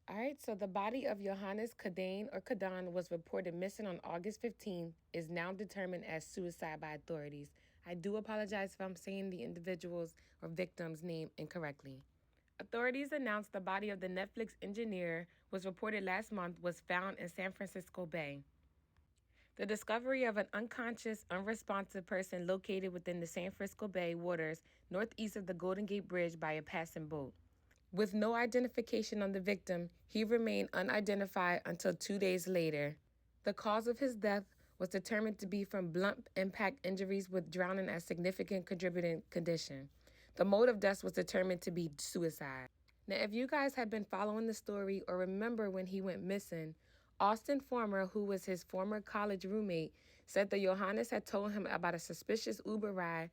All right, so the body of Yohanes Kidane was reported missing on August 15th, is now determined as suicide by authorities. I do apologize if I'm saying the individual's or victim's name incorrectly. Authorities announced the body of the Netflix engineer was reported last month was found in San Francisco Bay. The discovery of an unconscious, unresponsive person located within the San Francisco Bay waters northeast of the Golden Gate Bridge by a passing boat. With no identification on the victim, he remained unidentified until 2 days later. The cause of his death was determined to be from blunt impact injuries with drowning as significant contributing condition. The mode of death was determined to be suicide. Now, if you guys have been following the story or remember when he went missing, Austin Farmer, who was his former college roommate, said that Yohanes had told him about a suspicious Uber ride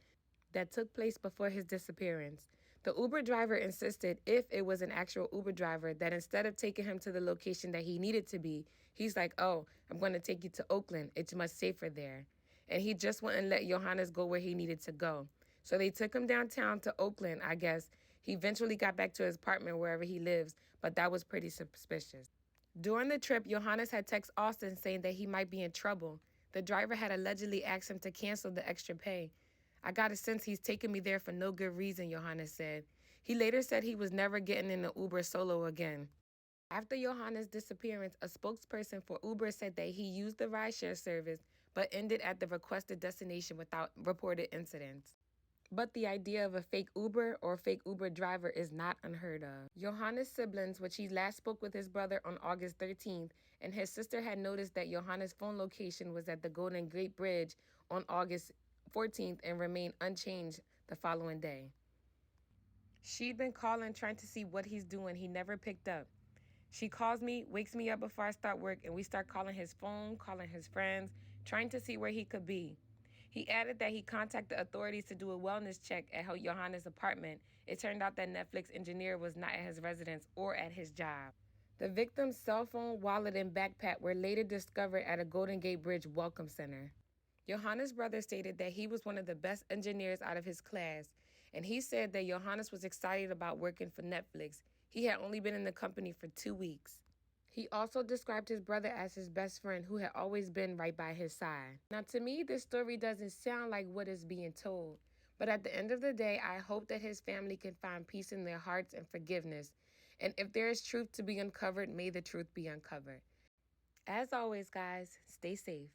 that took place before his disappearance. The Uber driver insisted, if it was an actual Uber driver, that instead of taking him to the location that he needed to be, he's like, "Oh, I'm going to take you to Oakland. It's much safer there." And he just wouldn't let Yohanes go where he needed to go. So they took him downtown to Oakland, I guess. He eventually got back to his apartment wherever he lives, but that was pretty suspicious. During the trip, Yohanes had texted Austin saying that he might be in trouble. The driver had allegedly asked him to cancel the extra pay. "I got a sense he's taking me there for no good reason," Yohanes said. He later said he was never getting in the Uber solo again. After Yohanes' disappearance, a spokesperson for Uber said that he used the rideshare service but ended at the requested destination without reported incidents. But the idea of a fake Uber or fake Uber driver is not unheard of. Yohanes' siblings, which he last spoke with his brother on August 13th, and his sister had noticed that Yohanes' phone location was at the Golden Gate Bridge on August 14th and remained unchanged the following day. She'd been calling trying to see what he's doing. He never picked up. She calls me, wakes me up before I start work, and we start calling his phone, calling his friends, trying to see where he could be. He added that he contacted authorities to do a wellness check at Yohanes' apartment. It turned out that Netflix engineer was not at his residence or at his job. The victim's cell phone, wallet, and backpack were later discovered at a Golden Gate Bridge welcome center. Yohanes' brother stated that he was one of the best engineers out of his class, and he said that Yohanes was excited about working for Netflix. He had only been in the company for 2 weeks. He also described his brother as his best friend who had always been right by his side. Now, to me, this story doesn't sound like what is being told. But at the end of the day, I hope that his family can find peace in their hearts and forgiveness. And if there is truth to be uncovered, may the truth be uncovered. As always, guys, stay safe.